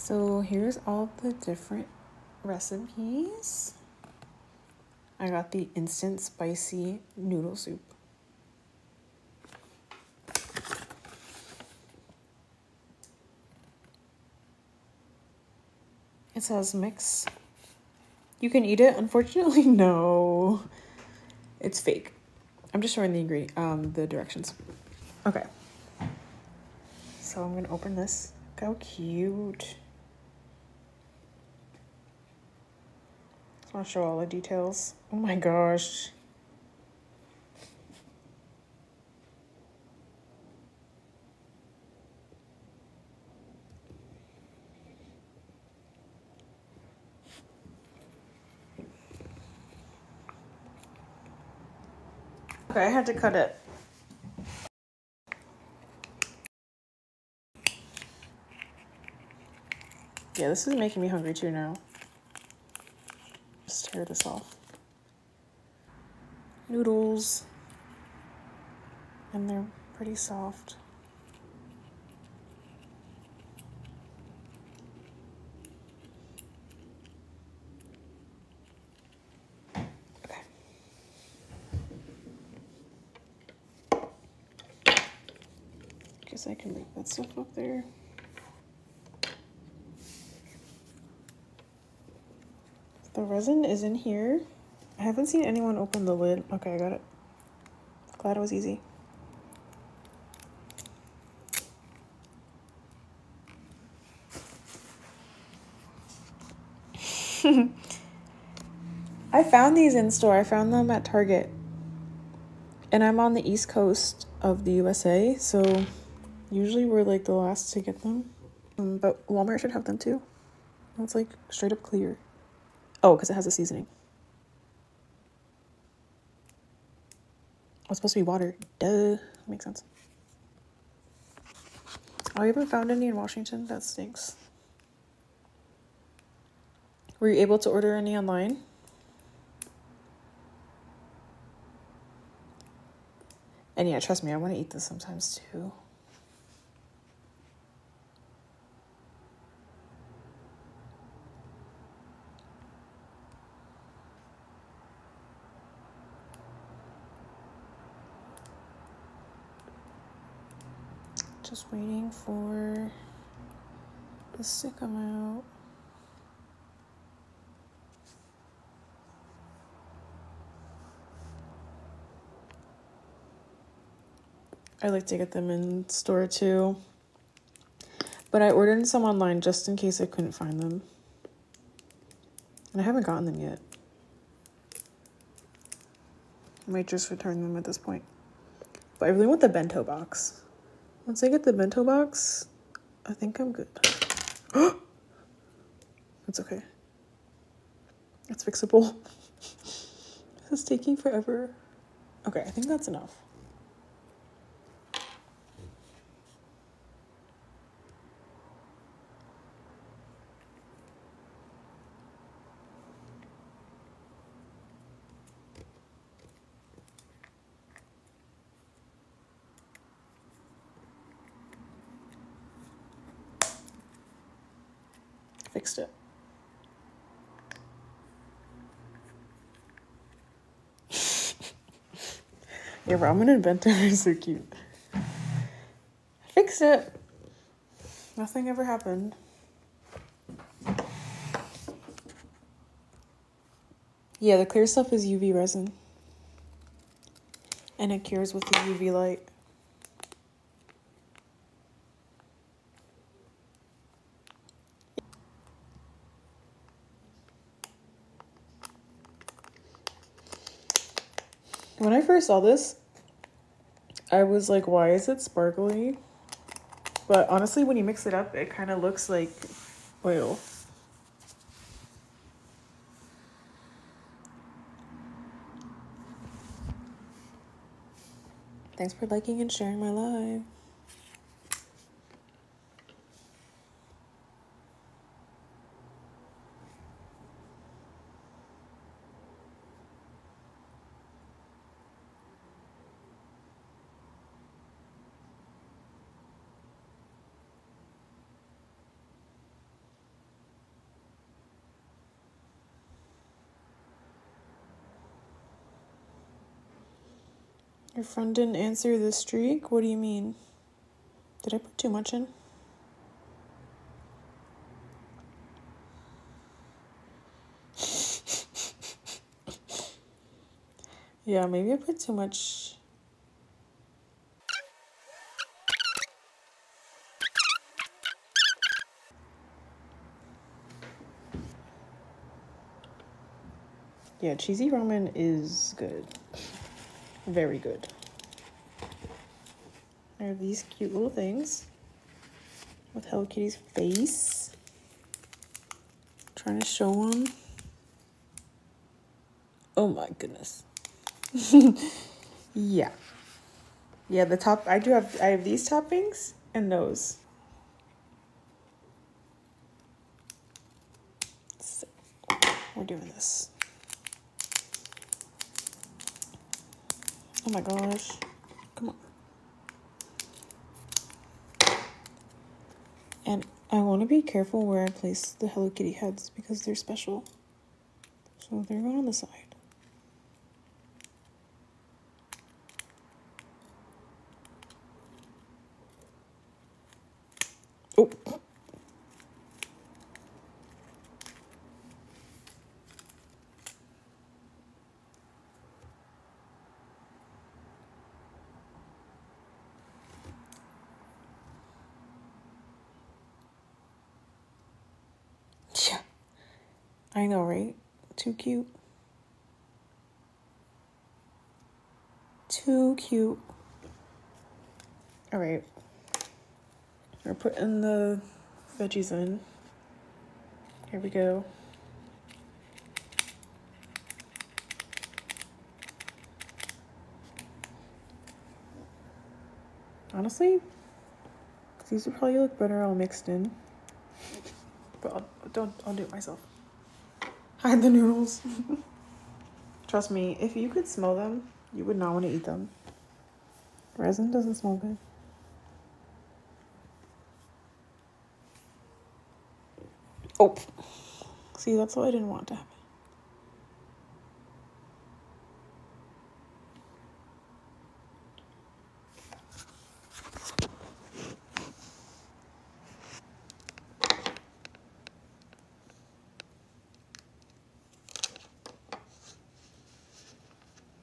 So here's all the different recipes. I got the instant spicy noodle soup. It says mix. You can eat it. Unfortunately, no. It's fake. I'm just showing the directions. Okay. So I'm gonna open this. Look how cute. Just want to show all the details. Oh my gosh. Okay, I had to cut it. Yeah, this is making me hungry too now. Just tear this off. Noodles. And they're pretty soft. Okay. Guess I can leave that stuff up there. The resin is in here. I haven't seen anyone open the lid. Okay, I got it. Glad it was easy. I found these in store. I found them at Target. And I'm on the East Coast of the USA, so usually we're like the last to get them. But Walmart should have them too. It's like straight up clear. Oh, because it has a seasoning. Oh, it's supposed to be water. Duh. Makes sense. Oh, I haven't found any in Washington. That stinks. Were you able to order any online? And yeah, trust me, I want to eat this sometimes too. Just waiting for this to come out. I like to get them in store too. But I ordered some online just in case I couldn't find them. And I haven't gotten them yet. I might just return them at this point. But I really want the bento box. Once I get the bento box, I think I'm good. It's okay. It's fixable. This is taking forever. Okay, I think that's enough. Fixed it. Your ramen inventor is so cute. I fixed it. Nothing ever happened. Yeah, the clear stuff is UV resin. And it cures with the UV light. When I first saw this, I was like, why is it sparkly? But honestly, when you mix it up, it kind of looks like oil. Thanks for liking and sharing my live. Your friend didn't answer the streak? What do you mean? Did I put too much in? Yeah, maybe I put too much. Yeah, cheesy ramen is good. Very good. I have these cute little things with Hello Kitty's face. Trying to show them. Oh my goodness. Yeah. Yeah, the top, I have these toppings and those. So, we're doing this. Oh my gosh. Come on. And I want to be careful where I place the Hello Kitty heads because they're special. So they're going on the side. Oh. Yeah. I know, right? Too cute. Too cute. All right. We're putting the veggies in. Here we go. Honestly, these would probably look better all mixed in. But I'll do it myself. Hide the noodles. Trust me, if you could smell them, you would not want to eat them. Resin doesn't smell good. Oh. See, that's what I didn't want to happen.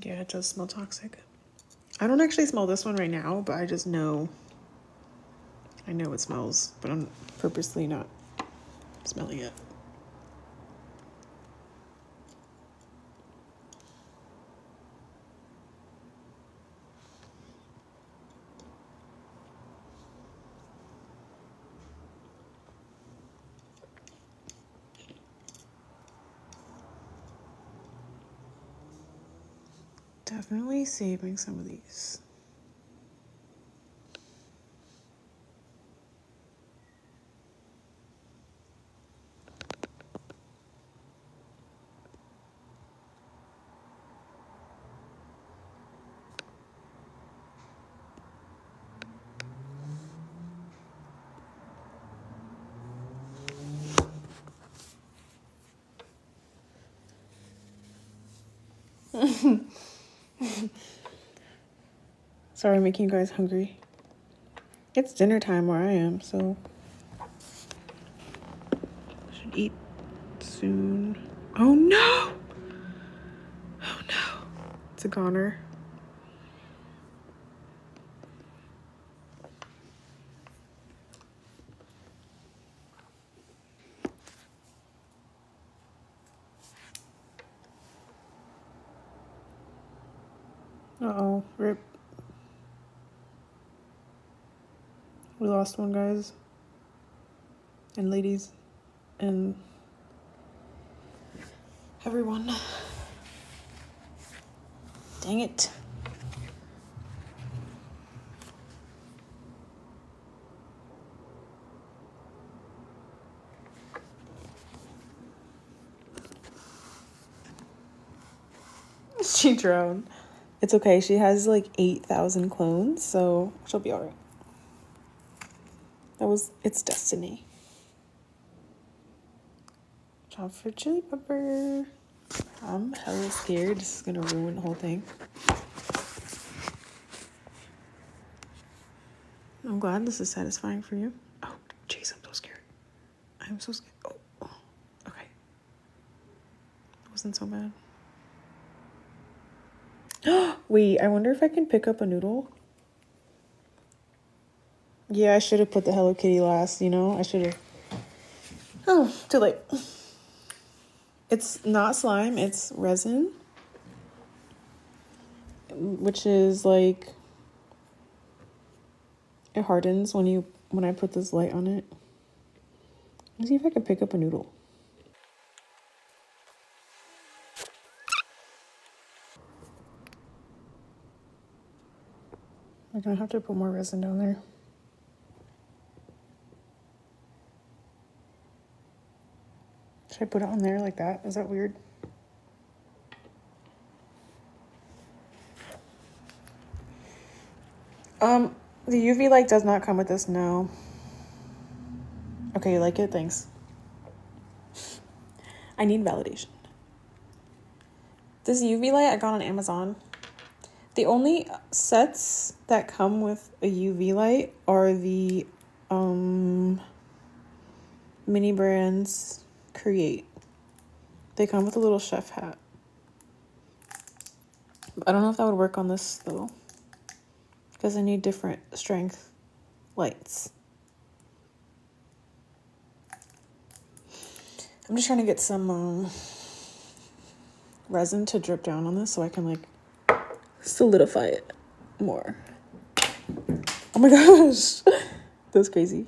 Yeah, it does smell toxic. I don't actually smell this one right now, but I just know. I know it smells, but I'm purposely not smelling it. Definitely saving some of these. Sorry, I'm making you guys hungry. It's dinner time where I am, so I should eat soon. Oh no! Oh no. It's a goner. Uh-oh, rip. We lost one, guys. And ladies. And everyone. Dang it. She drowned. It's okay. She has like 8,000 clones, so she'll be alright. It's destiny. Chop for chili pepper. I'm hella scared. This is gonna ruin the whole thing. I'm glad this is satisfying for you. Oh, jeez, I'm so scared. I'm so scared. Oh, okay. It wasn't so bad. Wait, I wonder if I can pick up a noodle. Yeah, I should have put the Hello Kitty last, you know? I should have. Oh, too late. It's not slime, it's resin. Which is like, it hardens when I put this light on it. Let's see if I can pick up a noodle. I'm gonna have to put more resin down there. Should I put it on there like that? Is that weird? The UV light does not come with this, no. Okay, you like it? Thanks. I need validation. This UV light I got on Amazon. The only sets that come with a UV light are the mini brands Create. They come with a little chef hat. I don't know if that would work on this though, because I need different strength lights. I'm just trying to get some resin to drip down on this so I can like solidify it more. Oh my gosh, that's crazy.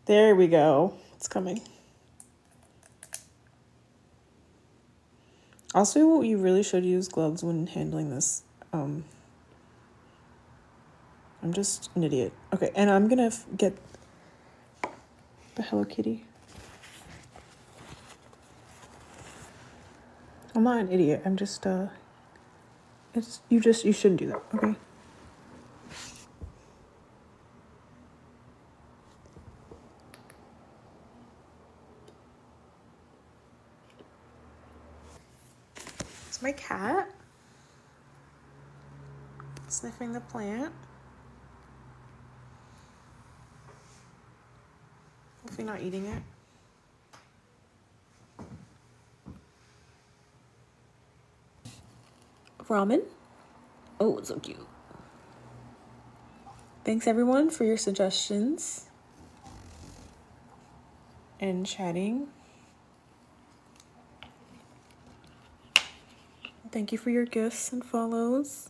There we go. It's coming. Also, you really should use gloves when handling this. I'm just an idiot. Okay, and I'm gonna get the Hello Kitty. I'm not an idiot. I'm just you shouldn't do that, okay? It's my cat sniffing the plant. Hopefully not eating it. Ramen. Oh, it's so cute. Thanks everyone for your suggestions and chatting. Thank you for your gifts and follows.